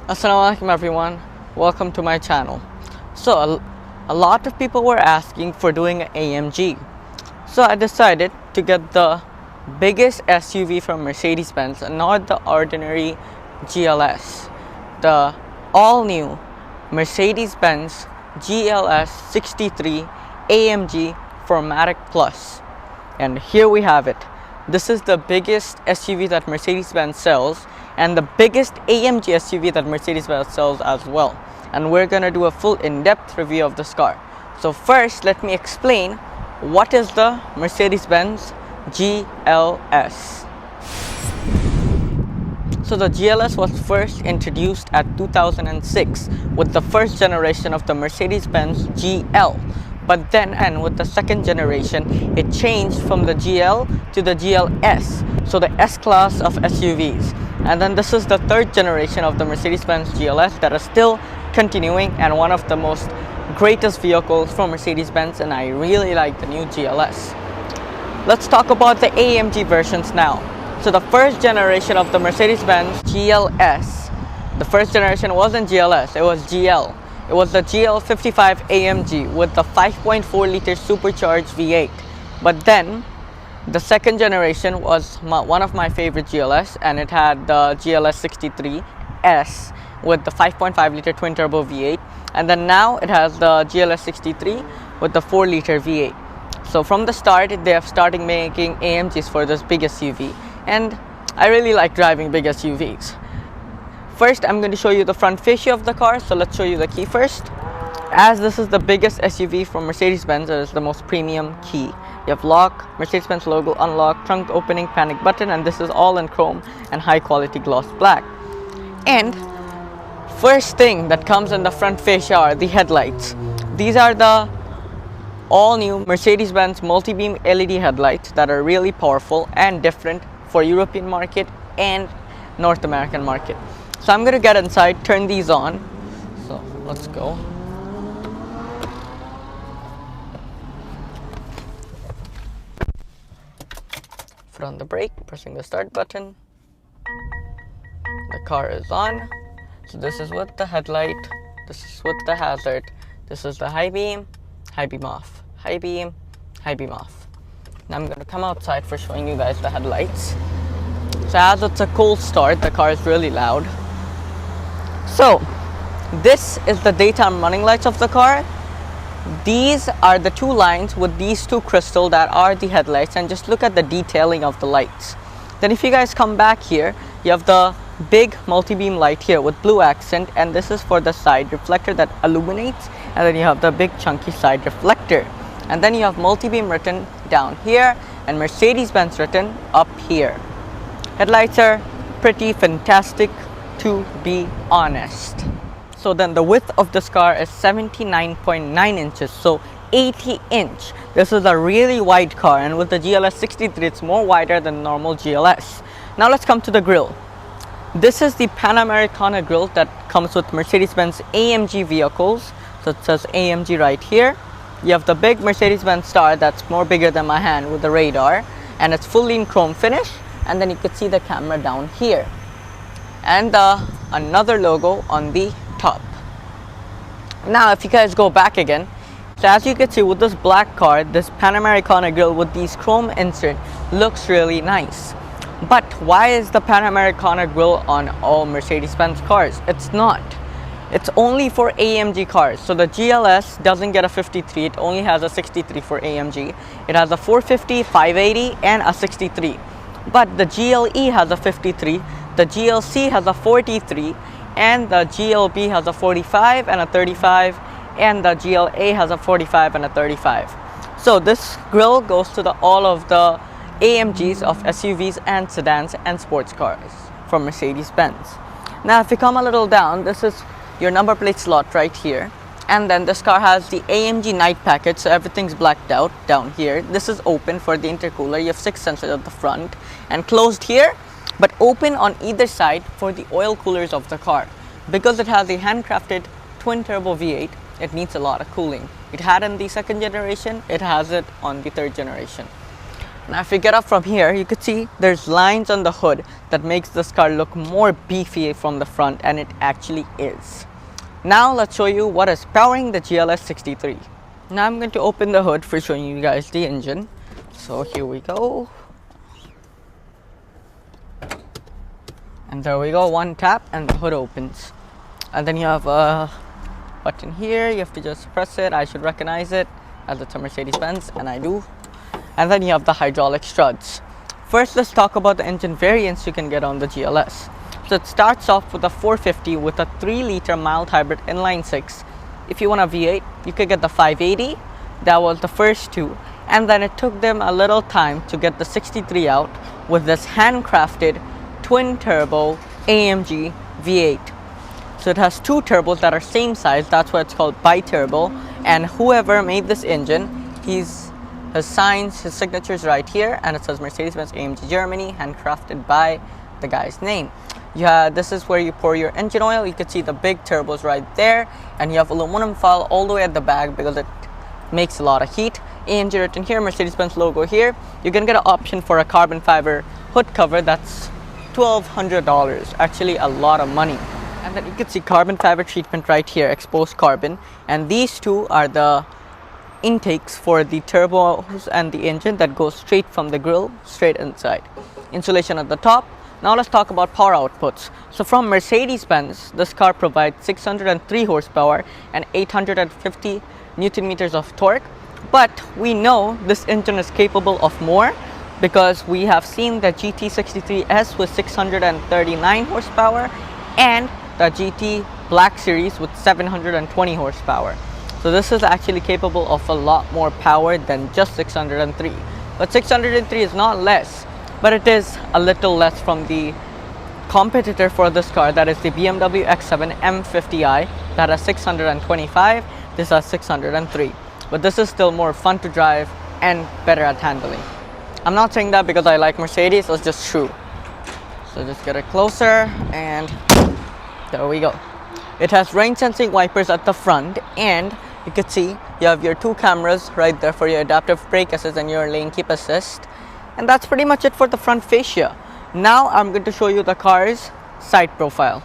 Assalamualaikum everyone, welcome to my channel. A lot of people were asking for doing an AMG. So I decided to get the biggest SUV from Mercedes-Benz and not the ordinary GLS. The all-new Mercedes-Benz GLS 63 AMG 4MATIC Plus. And here we have it. This is the biggest SUV that Mercedes-Benz sells and the biggest AMG SUV that Mercedes-Benz sells as well. And we're gonna do a full in-depth review of this car. So first, let me explain what is the Mercedes-Benz GLS. So the GLS was first introduced at 2006 with the first generation of the Mercedes-Benz GL. But then, and with the second generation, it changed from the GL to the GLS, so the S-Class of SUVs. And then this is the third generation of the Mercedes-Benz GLS that is still continuing and one of the most greatest vehicles from Mercedes-Benz, and I really like the new GLS. Let's talk about the AMG versions now. So the first generation of the Mercedes-Benz GLS, the first generation wasn't GLS, it was GL. It was the GL55 AMG with the 5.4 liter supercharged V8. But then the second generation was one of my favorite GLS, and it had the GLS 63S with the 5.5 liter twin turbo V8. And then now it has the GLS 63 with the 4 liter V8. So from the start, they have started making AMGs for this big SUV, and I really like driving big SUVs. First, I'm going to show you the front fascia of the car, so let's show you the key first. As this is the biggest SUV from Mercedes-Benz, it is the most premium key. You have lock, Mercedes-Benz logo, unlock, trunk opening, panic button, and this is all in chrome and high quality gloss black. And first thing that comes in the front fascia are the headlights. These are the all new Mercedes-Benz multi-beam LED headlights that are really powerful and different for European market and North American market. So I'm gonna get inside, turn these on. So let's go. Foot on the brake, pressing the start button. The car is on. So this is with the headlight, this is with the hazard, this is the high beam off, high beam off. Now I'm gonna come outside for showing you guys the headlights. So as it's a cold start, the car is really loud. So this is the daytime running lights of the car. These are the two lines with these two crystals that are the headlights, and just look at the detailing of the lights. Then if you guys come back here, you have the big multi-beam light here with blue accent, and this is for the side reflector that illuminates, and then you have the big chunky side reflector, and then you have multi-beam written down here and Mercedes-Benz written up here. Headlights are pretty fantastic, to be honest. So then the width of this car is 79.9 inches, so 80 inch. This is a really wide car, and with the GLS 63 it's more wider than normal GLS. Now let's come to the grille. This is the Panamericana grille that comes with Mercedes-Benz AMG vehicles. So it says AMG right here. You have the big Mercedes-Benz star that's more bigger than my hand with the radar, and it's fully in chrome finish, and then you could see the camera down here and another logo on the top. Now if you guys go back again, so as you can see with this black car, this Panamericana grille with these chrome insert looks really nice. But why is the Panamericana grille on all Mercedes-Benz cars? It's not. It's only for AMG cars. So the GLS doesn't get a 53, it only has a 63 for AMG. It has a 450, 580 and a 63. But the GLE has a 53, the GLC has a 43, and the GLB has a 45 and a 35, and the GLA has a 45 and a 35. So this grille goes to all of the AMGs of SUVs and sedans and sports cars from Mercedes-Benz. Now if you come a little down, this is your number plate slot right here, and then this car has the AMG night package, so everything's blacked out down here. This is open for the intercooler. You have 6 sensors at the front and closed here, but open on either side for the oil coolers of the car. Because it has a handcrafted twin turbo V8, it needs a lot of cooling. It had in the second generation, it has it on the third generation. Now if you get up from here, you could see there's lines on the hood that makes this car look more beefy from the front, and it actually is. Now let's show you what is powering the GLS 63. Now I'm going to open the hood for showing you guys the engine. So here we go. And there we go, one tap and the hood opens. And then you have a button here, you have to just press it. I should recognize it as it's a Mercedes-Benz, and I do. And then you have the hydraulic struts. First, let's talk about the engine variants you can get on the GLS. So it starts off with a 450 with a 3-liter mild hybrid inline 6. If you want a V8, you could get the 580. That was the first two. And then it took them a little time to get the 63 out with this handcrafted twin turbo AMG V8. So it has two turbos that are same size. That's why it's called bi-turbo. And whoever made this engine, his signature is right here, and it says Mercedes-Benz AMG Germany, handcrafted by the guy's name. Yeah, this is where you pour your engine oil. You can see the big turbos right there, and you have aluminum foil all the way at the back because it makes a lot of heat. AMG written here, Mercedes-Benz logo here. You can get an option for a carbon fiber hood cover. That's $1,200, actually a lot of money. And then you can see carbon fiber treatment right here, exposed carbon, and these two are the intakes for the turbos and the engine that goes straight from the grill straight inside. Insulation at the top. Now let's talk about power outputs. So from Mercedes-Benz, this car provides 603 horsepower and 850 Newton meters of torque. But we know this engine is capable of more because we have seen the GT63S with 639 horsepower and the GT Black Series with 720 horsepower. So this is actually capable of a lot more power than just 603. But 603 is not less, but it is a little less from the competitor for this car, that is the BMW X7 M50i that has 625. This has 603. But this is still more fun to drive and better at handling. I'm not saying that because I like Mercedes, it's just true. So just get it closer, and there we go. It has rain sensing wipers at the front, and you can see you have your two cameras right there for your adaptive brake assist and your lane keep assist. And that's pretty much it for the front fascia. Now I'm going to show you the car's side profile.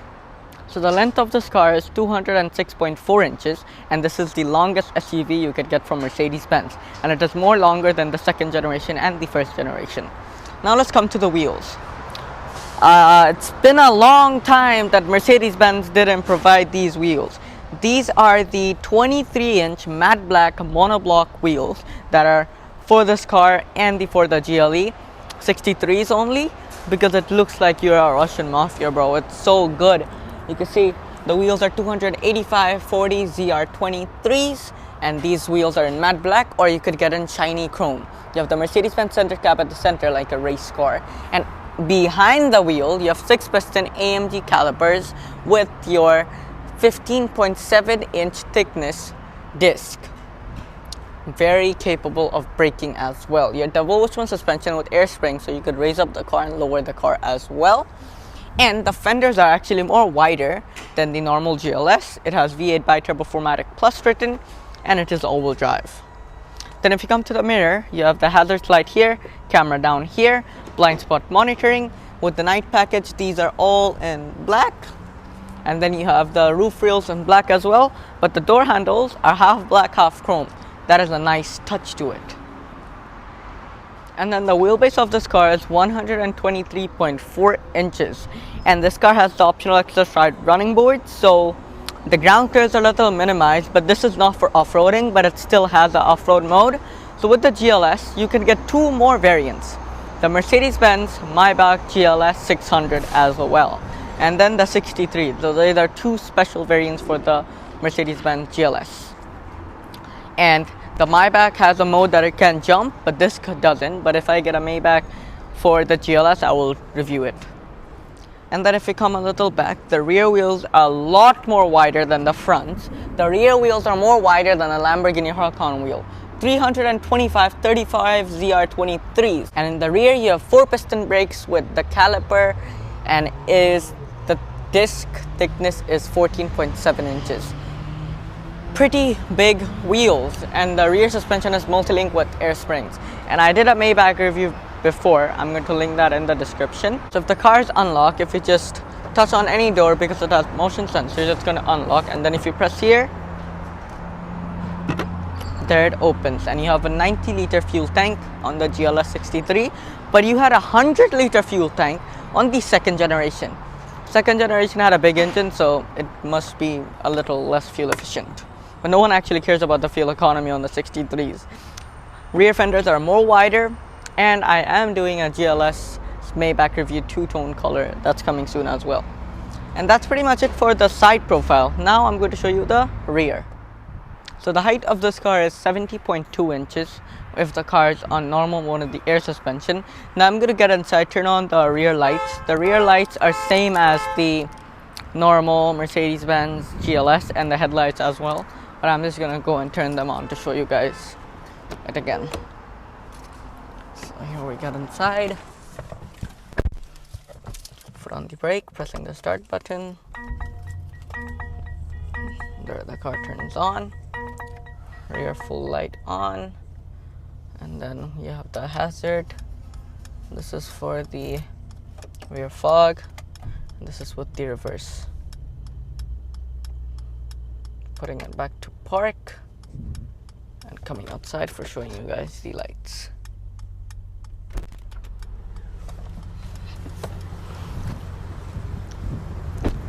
So the length of this car is 206.4 inches, and this is the longest SUV you could get from Mercedes-Benz, and it is more longer than the second generation and the first generation. Now let's come to the wheels. It's been a long time that Mercedes-Benz didn't provide these wheels. These are the 23-inch matte black monoblock wheels that are for this car and for the GLE 63s only, because it looks like you're a Russian mafia, bro. It's so good. You can see the wheels are 285/40 ZR23s, and these wheels are in matte black, or you could get in shiny chrome. You have the Mercedes-Benz center cap at the center like a race car, and behind the wheel you have 6-piston AMG calipers with your 15.7-inch thickness disc. Very capable of braking as well. You have double wishbone suspension with air springs, so you could raise up the car and lower the car as well. And the fenders are actually more wider than the normal GLS. It has V8 bi-turbo 4MATIC Plus written, and it is all-wheel drive. Then if you come to the mirror, you have the hazard light here, camera down here, blind spot monitoring. With the night package, these are all in black. And then you have the roof rails in black as well, but the door handles are half black, half chrome. That is a nice touch to it. And then the wheelbase of this car is 123.4 inches. And this car has the optional extra side running boards, so the ground clear is a little minimized, but this is not for off-roading, but it still has the off-road mode. So with the GLS, you can get two more variants. The Mercedes-Benz Maybach GLS 600 as well. And then the 63. So these are two special variants for the Mercedes-Benz GLS. And the Maybach has a mode that it can jump, but this doesn't. But if I get a Maybach for the GLS, I will review it. And then if we come a little back, the rear wheels are a lot more wider than the fronts. The rear wheels are more wider than a Lamborghini Huracan wheel. 325/35 ZR23s. And in the rear, you have 4-piston brakes with the caliper, and the disc thickness is 14.7 inches. pretty big wheels, and the rear suspension is multi-link with air springs. And I did a Maybach review before. I'm going to link that in the description. So if the car is unlocked, if you just touch on any door, because it has motion sensors, it's going to unlock. And then if you press here, there it opens, and you have a 90-liter fuel tank on the GLS 63, but you had a 100-liter fuel tank on the second generation. Second generation had a big engine, so it must be a little less fuel efficient. But no one actually cares about the fuel economy on the 63s. Rear fenders are more wider, and I am doing a GLS Maybach review two-tone color that's coming soon as well. And that's pretty much it for the side profile. Now I'm going to show you the rear. So the height of this car is 70.2 inches if the car is on normal mode of the air suspension. Now I'm going to get inside, turn on the rear lights. The rear lights are same as the normal Mercedes-Benz GLS, and the headlights as well. But I'm just going to go and turn them on to show you guys it again. So here we get inside. Foot on the brake, pressing the start button. There the car turns on. Rear full light on, and then you have the hazard. This is for the rear fog, and this is with the reverse. Putting it back to park and coming outside for showing you guys the lights.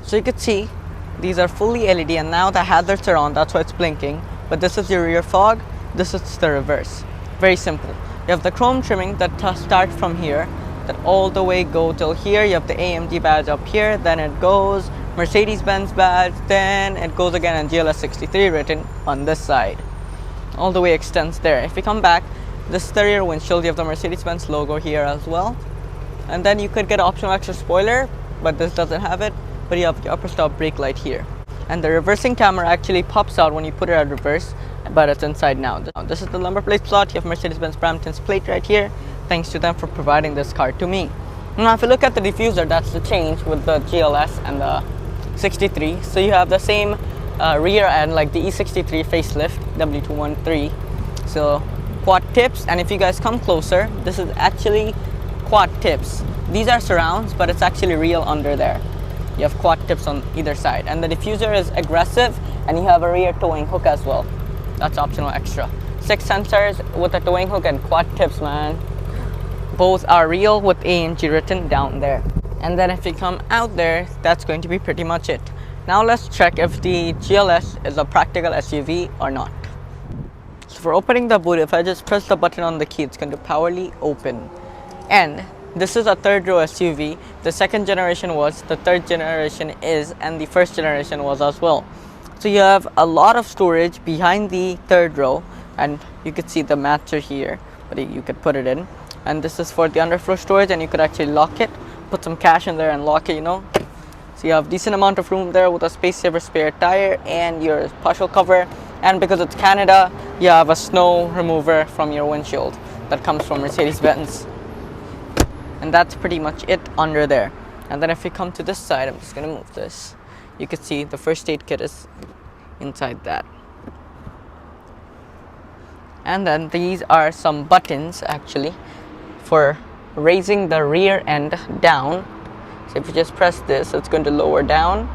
So you could see these are fully LED, and now the hazards are on, that's why it's blinking. But this is your rear fog, this is the reverse. Very simple. You have the chrome trimming that starts from here, that all the way go till here. You have the AMG badge up here, then it goes Mercedes-Benz badge, then it goes again and GLS 63 written on this side. All the way extends there. If you come back, this is the rear windshield. You have the Mercedes-Benz logo here as well. And then you could get optional extra spoiler, but this doesn't have it. But you have the upper stop brake light here. And the reversing camera actually pops out when you put it at reverse, but it's inside now. This is the number plate slot. You have Mercedes-Benz Brampton's plate right here. Thanks to them for providing this car to me. Now if you look at the diffuser, that's the change with the GLS and the 63. So you have the same rear end like the E63 facelift W213. So quad tips, and if you guys come closer, this is actually quad tips. These are surrounds, but it's actually real under there. You have quad tips on either side, and the diffuser is aggressive, and you have a rear towing hook as well. That's optional extra. 6 sensors with a towing hook and quad tips, man. Both are real with AMG written down there. And then if you come out there, that's going to be pretty much it. Now let's check if the GLS is a practical SUV or not. So for opening the boot, if I just press the button on the key, it's going to powerfully open. And this is a third row SUV. The second generation was, the third generation is, and the first generation was as well. So you have a lot of storage behind the third row, and you could see the mats are here, but you could put it in. And this is for the underfloor storage, and you could actually lock it, put some cash in there and lock it, you know. So you have decent amount of room there with a space saver spare tire and your partial cover. And because it's Canada, you have a snow remover from your windshield that comes from Mercedes-Benz. And that's pretty much it under there. And then if you come to this side, I'm just going to move this. You can see the first aid kit is inside that. And then these are some buttons actually for raising the rear end down. So if you just press this, it's going to lower down.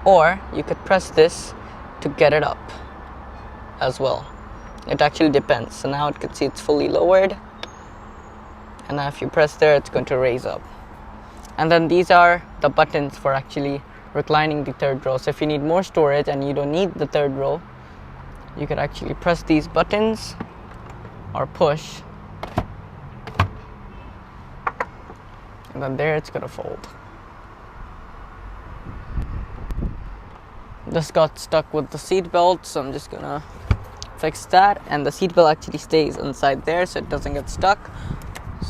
Or you could press this to get it up as well. It actually depends. So now you can see it's fully lowered, and now if you press there, it's going to raise up. And then these are the buttons for actually reclining the third row. So if you need more storage and you don't need the third row, you can actually press these buttons or push, and then there it's going to fold. This got stuck with the seat belt, so I'm just gonna fix that. And the seat belt actually stays inside there, so it doesn't get stuck.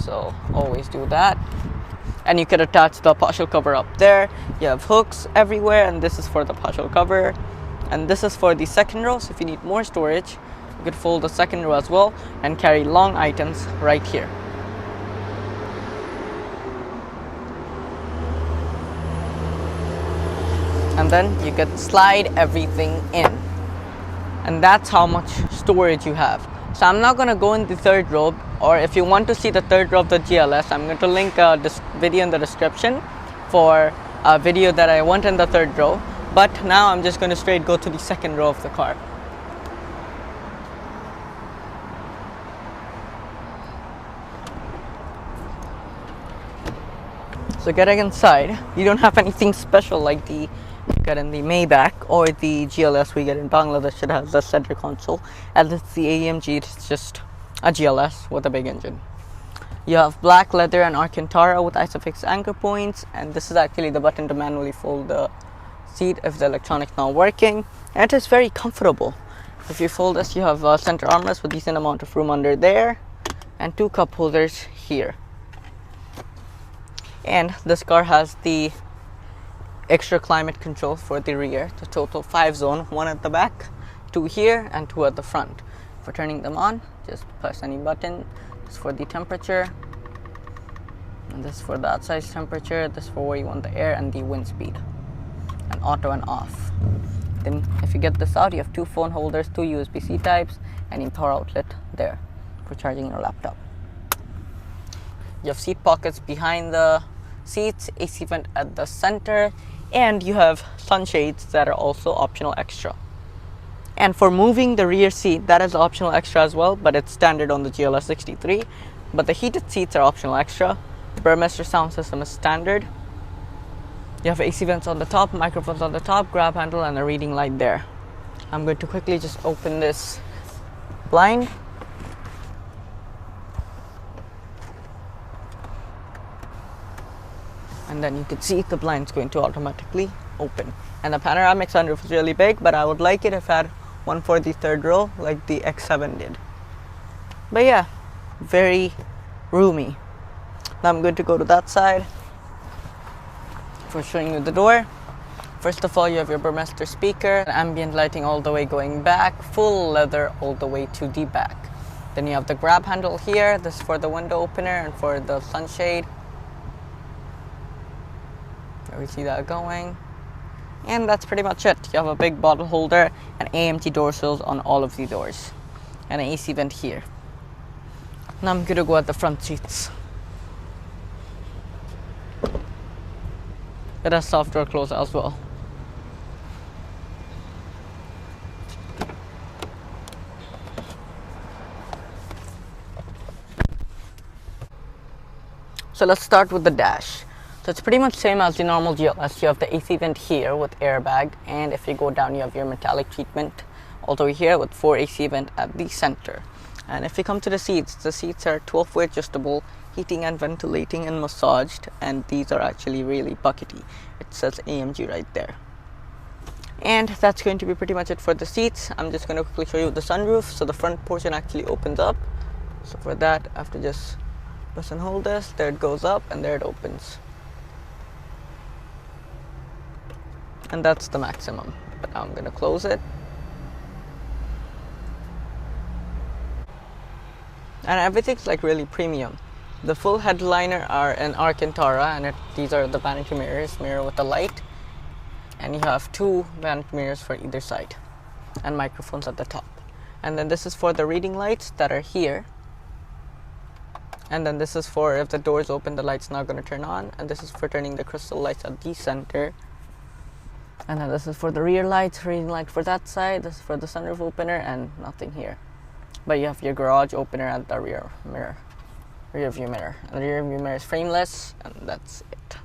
So always do that. And you can attach the partial cover up there. You have hooks everywhere, and this is for the partial cover. And this is for the second row, so if you need more storage, you could fold the second row as well and carry long items right here. and then you can slide everything in, and that's how much storage you have. So I'm not going to go in the third row, or if you want to see the third row of the GLS, I'm going to link this video in the description for a video that I went in the third row. But now I'm just going to straight go to the second row of the car. So getting inside, you don't have anything special like you get in the Maybach or the GLS we get in Bangla that should have the center console. And it's the AMG, it's just a GLS with a big engine. You have black leather and Alcantara with isofix anchor points, and this is actually the button to manually fold the seat if the electronic's not working, and it is very comfortable. If you fold this, you have a center armrest with decent amount of room under there, and 2 cup holders here. And this car has the extra climate control for the rear, the total 5 zone, 1 at the back, 2 here, and 2 at the front. For turning them on, just press any button. This is for the temperature, and this is for the outside temperature, this is for where you want the air and the wind speed, and auto and off. Then if you get this out, you have 2 phone holders, 2 USB-C types, and a power outlet there for charging your laptop. You have seat pockets behind the seats, AC vent at the center, and you have sunshades that are also optional extra. And for moving the rear seat, that is optional extra as well, but it's standard on the GLS 63. But the heated seats are optional extra. The Burmester sound system is standard. You have AC vents on the top, microphones on the top, grab handle, and a reading light there. I'm going to quickly just open this blind. And then you can see the blind's going to automatically open. And the panoramic sunroof is really big, but I would like it if I had one for the third row like the X7 did. But yeah, very roomy. Now I'm going to go to that side for showing you the door. First of all, you have your Burmester speaker, ambient lighting all the way going back, full leather all the way to the back. Then you have the grab handle here. This is for the window opener and for the sunshade. There we see that going. And that's pretty much it. You have a big bottle holder and AMG door sills on all of the doors, and an AC vent here. Now I'm gonna go at the front seats. It has soft door closer as well. So let's start with the dash. So it's pretty much same as the normal GLS. You have the AC vent here with airbag, and if you go down, you have your metallic treatment all the way here with 4 AC vent at the center. And if you come to the seats are 12-way adjustable, heating and ventilating and massaged, and these are actually really buckety. It says AMG right there. And that's going to be pretty much it for the seats. I'm just going to quickly show you the sunroof. So the front portion actually opens up. So for that, I have to just press and hold this. There it goes up, and there it opens. And that's the maximum. But now I'm going to close it. And everything's like really premium. The full headliner are an Alcantara, and these are the vanity mirrors, mirror with a light. And you have 2 vanity mirrors for either side, and microphones at the top. And then this is for the reading lights that are here. And then this is for if the doors open, the light's not going to turn on. And this is for turning the crystal lights at the center. And then this is for the rear lights, reading light for that side. This is for the sunroof opener, and nothing here. But you have your garage opener at the rear view mirror. And the rear view mirror is frameless, and that's it.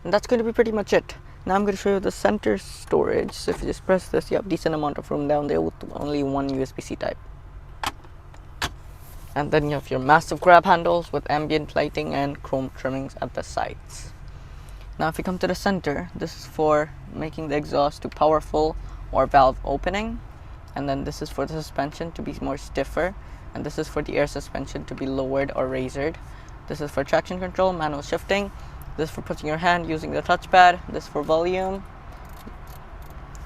And that's going to be pretty much it. Now I'm going to show you the center storage. So if you just press this, you have decent amount of room down there with only 1 USB-C type. And then you have your massive grab handles with ambient lighting and chrome trimmings at the sides. Now if you come to the center, this is for making the exhaust to powerful or valve opening. And then this is for the suspension to be more stiffer. And this is for the air suspension to be lowered or raised. This is for traction control, manual shifting. This is for putting your hand using the touchpad. This is for volume.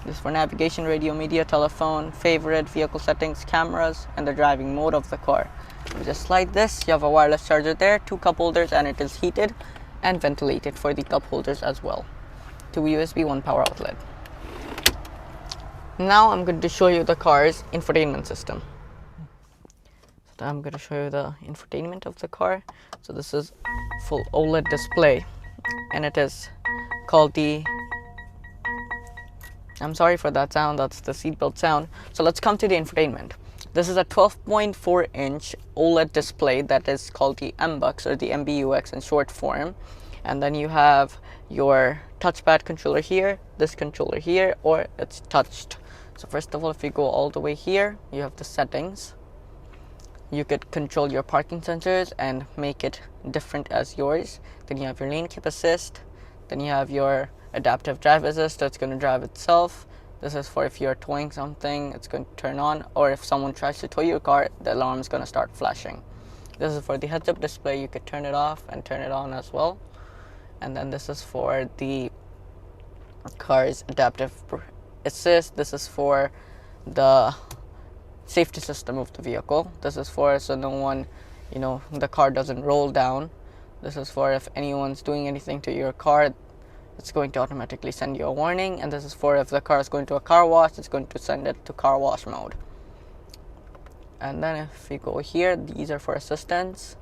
This is for navigation, radio, media, telephone, favorite, vehicle settings, cameras, and the driving mode of the car. You just slide this, you have a wireless charger there, 2 cup holders, and it is heated and ventilated for the cup holders as well. 2 USB, 1 power outlet. Now I'm going to show you the car's infotainment system. So I'm going to show you the infotainment of the car. So this is full OLED display, and it is called the, I'm sorry for that sound, that's the seatbelt sound. So let's come to the infotainment. This is a 12.4 inch OLED display that is called the MBUX, or the MBUX in short form. And then you have your touchpad controller here, this controller here, or it's touched. So first of all, if you go all the way here, you have the settings. You could control your parking sensors and make it different as yours. Then you have your lane keep assist. Then you have your adaptive drive assist, that's going to drive itself. This is for if you're towing something, it's going to turn on, or if someone tries to tow your car, the alarm is going to start flashing. This is for the heads-up display. You could turn it off and turn it on as well. And then this is for the car's adaptive assist. This is for the safety system of the vehicle. This is for so no one, the car doesn't roll down. This is for if anyone's doing anything to your car, it's going to automatically send you a warning. And this is for if the car is going to a car wash, it's going to send it to car wash mode. And then if we go here, these are for assistance.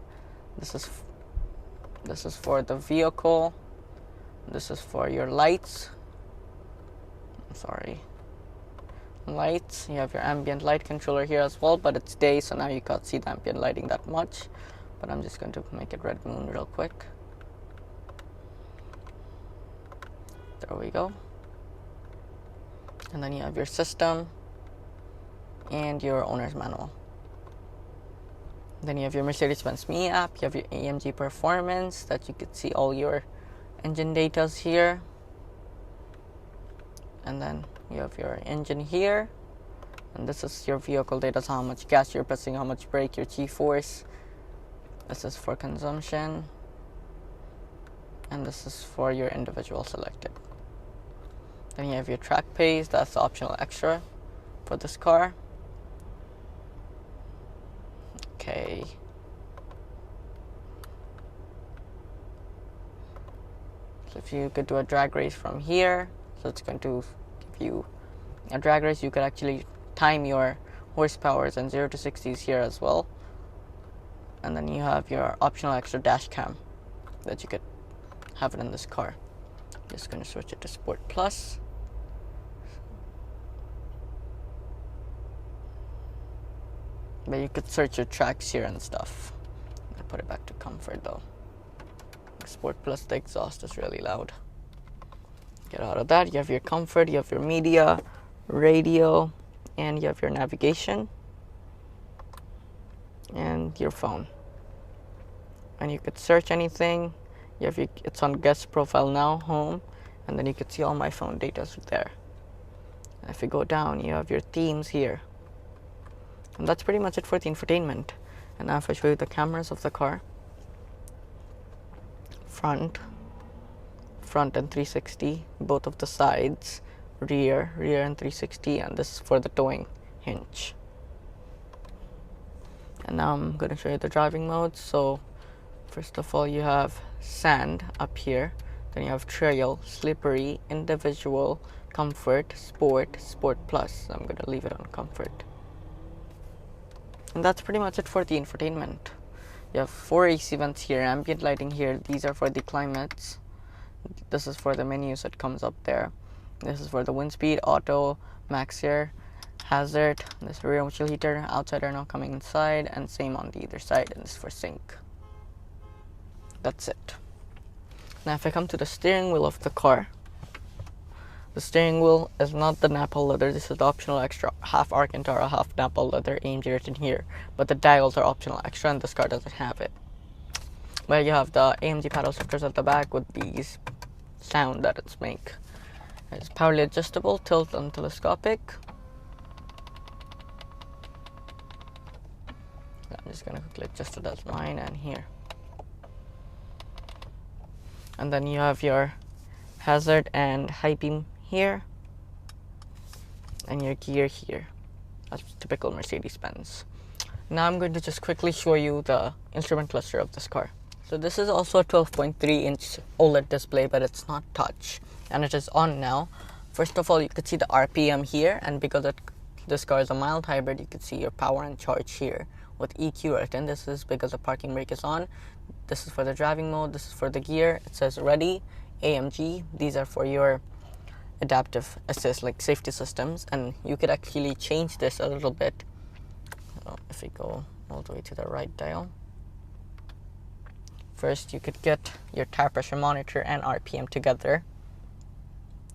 This is for the vehicle. This is for your lights. Lights. You have your ambient light controller here as well, but it's day, so now you can't see the ambient lighting that much. But I'm just going to make it red moon real quick. There we go. And then you have your system and your owner's manual. Then you have your Mercedes-Benz Me app. You have your AMG performance that you could see all your engine data here. And then you have your engine here. And this is your vehicle data, so how much gas you're pressing, how much brake, your G-force. This is for consumption. And this is for your individual selected. Then you have your track pace, that's the optional extra for this car. Okay. So if you could do a drag race from here, so it's going to give you a drag race. You could actually time your horsepowers and 0 to 60s here as well. And then you have your optional extra dash cam that you could have it in this car. Just going to switch it to Sport Plus. But you could search your tracks here and stuff. I'll put it back to comfort though. Sport Plus, the exhaust is really loud. Get out of that. You have your comfort, you have your media, radio, and you have your navigation and your phone. And you could search anything. You have it's on guest profile now, home, and then you could see all my phone data there. And if you go down, you have your themes here. And that's pretty much it for the infotainment. And now if I show you the cameras of the car, front and 360, both of the sides, rear and 360, and this is for the towing hinge. And now I'm going to show you the driving modes. So first of all, you have sand up here, then you have trail, slippery, individual, comfort, sport, sport plus. I'm going to leave it on comfort. And that's pretty much it for the infotainment. You have 4 AC vents here, ambient lighting here. These are for the climates. This is for the menus that comes up there. This is for the wind speed, auto, max air, hazard. This rear windshield heater, outside air now coming inside, and same on the either side. And this is for sync. That's it. Now if I come to the steering wheel of the car, the steering wheel is not the Napa leather. This is the optional extra, half Alcantara, half Napa leather, AMG written here. But the dials are optional extra, and this car doesn't have it. But you have the AMG paddle shifters at the back with these sound that it's make. It's powerly adjustable, tilt and telescopic. I'm just gonna quickly adjust it as mine and here. And then you have your hazard and high beam here, and your gear here. That's typical Mercedes-Benz. Now I'm going to just quickly show you the instrument cluster of this car. So this is also a 12.3 inch OLED display, but it's not touch. and it is on now. First of all, you could see the RPM here, and because this car is a mild hybrid, you could see your power and charge here with EQ written. This is because the parking brake is on. This is for the driving mode. This is for the gear. It says ready, AMG. These are for your adaptive assist, like safety systems, and you could actually change this a little bit. If we go all the way to the right dial, first you could get your tire pressure monitor and RPM together.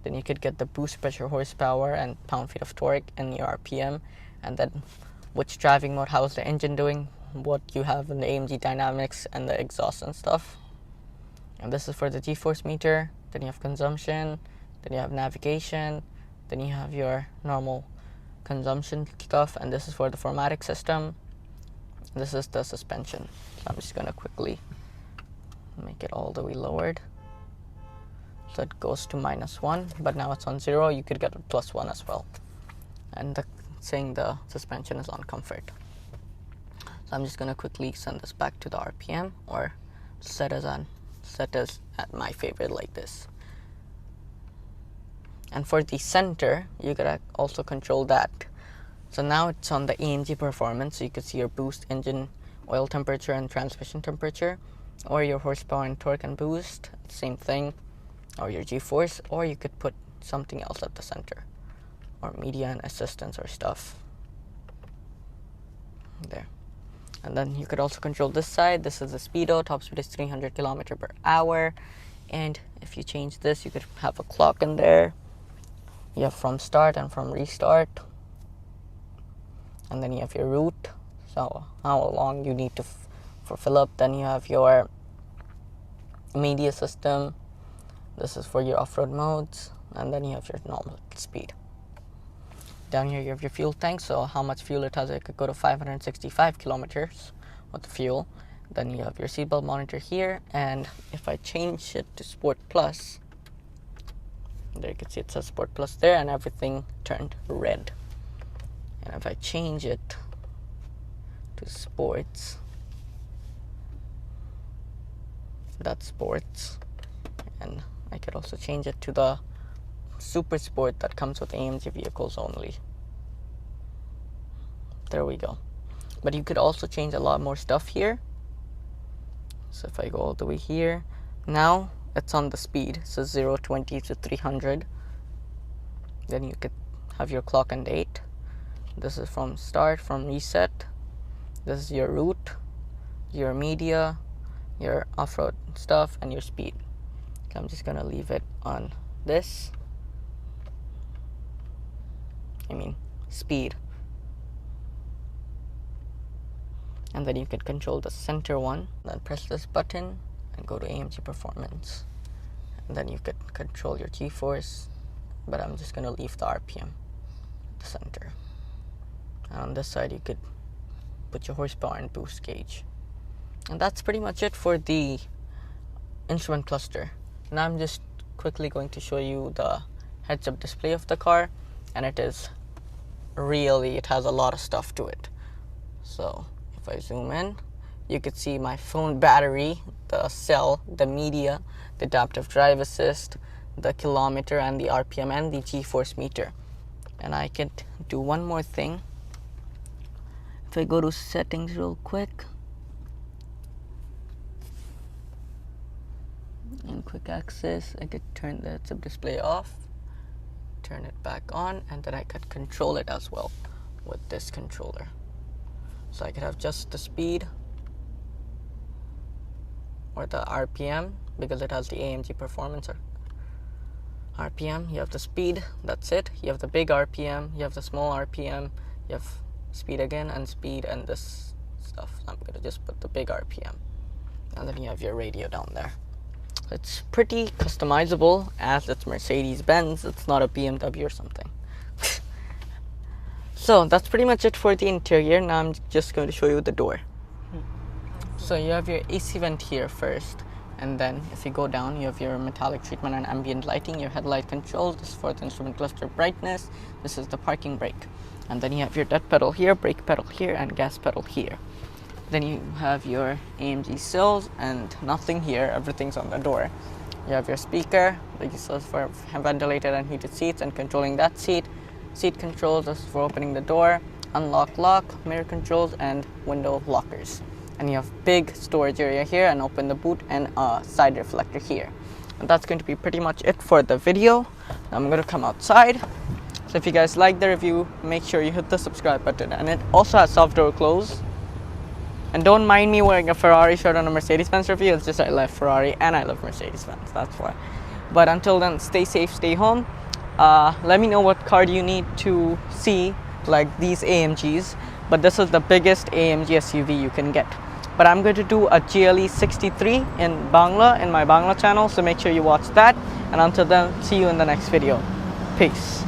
Then you could get the boost pressure, horsepower, and pound-feet of torque and your RPM, and then which driving mode, how's the engine doing, what you have in the AMG dynamics and the exhaust and stuff. And this is for the G-force meter. Then you have consumption, then you have navigation, then you have your normal consumption stuff, and this is for the 4MATIC system. This is the suspension. So I'm just gonna quickly make it all the way lowered. So it goes to -1, but now it's on 0. You could get a +1 as well. And saying the suspension is on comfort. So I'm just gonna quickly send this back to the RPM, or set as at my favorite like this. And for the center, you could also control that. So now it's on the AMG performance, so you could see your boost, engine oil temperature, and transmission temperature, or your horsepower and torque and boost, same thing, or your G-force, or you could put something else at the center, or media and assistance or stuff there. And then you could also control this side. This is the speedo. Top speed is 300 km/h, and if you change this, you could have a clock in there. You have from start and from restart, and then you have your route, so how long you need to fill up. Then you have your media system. This is for your off-road modes, and then you have your normal speed. Down here you have your fuel tank, so how much fuel it has. It could go to 565 kilometers with the fuel. Then you have your seatbelt monitor here, and if I change it to Sport Plus, there you can see it says Sport Plus there, and everything turned red. And if I change it to Sports, that's Sports, and I could also change it to the Super Sport that comes with AMG vehicles only. There we go. But you could also change a lot more stuff here. So if I go all the way here, now it's on the speed, so 0, 20 to 300. Then you could have your clock and date. This is from start, from reset. This is your route, your media, your off-road stuff, and your speed. I'm just gonna leave it on this. Speed. And then you can control the center one. Then press this button and go to AMG performance. And then you could control your G-force, but I'm just gonna leave the RPM at the center. And on this side you could put your horsepower and boost gauge. And that's pretty much it for the instrument cluster. Now I'm just quickly going to show you the heads-up display of the car, and it has a lot of stuff to it. So if I zoom in, you could see my phone battery, the cell, the media, the adaptive drive assist, the kilometer and the RPM, and the G-force meter. And I could do one more thing. If I go to settings real quick, in quick access, I could turn the heads-up display off, turn it back on, and then I could control it as well with this controller. So I could have just the speed or the RPM, because it has the AMG performance or RPM. You have the speed, that's it. You have the big RPM, you have the small RPM, you have speed again, and speed, and this stuff. I'm gonna just put the big RPM, and then you have your radio down there. It's pretty customizable, as it's Mercedes-Benz. It's not a BMW or something. So that's pretty much it for the interior. Now I'm just going to show you the door. So you have your AC vent here first, and then if you go down, you have your metallic treatment and ambient lighting, your headlight controls. This is for the instrument cluster brightness. This is the parking brake, and then you have your dead pedal here, brake pedal here, and gas pedal here. Then you have your AMG sills, and nothing here, everything's on the door. You have your speaker, like this is for ventilated and heated seats and controlling that seat. Seat controls, this is for opening the door, unlock, lock, mirror controls, and window lockers. And you have big storage area here, and open the boot, and a side reflector here. And that's going to be pretty much it for the video. Now I'm going to come outside. So if you guys like the review, make sure you hit the subscribe button, and it also has soft door close. And don't mind me wearing a Ferrari shirt on a Mercedes-Benz review. It's just I love Ferrari and I love Mercedes-Benz, that's why. But until then, stay safe, stay home. Let me know what car you need to see, like these AMGs. But this is the biggest AMG SUV you can get. But I'm going to do a GLS 63 in Bangla, in my Bangla channel, so make sure you watch that. And until then, see you in the next video. Peace.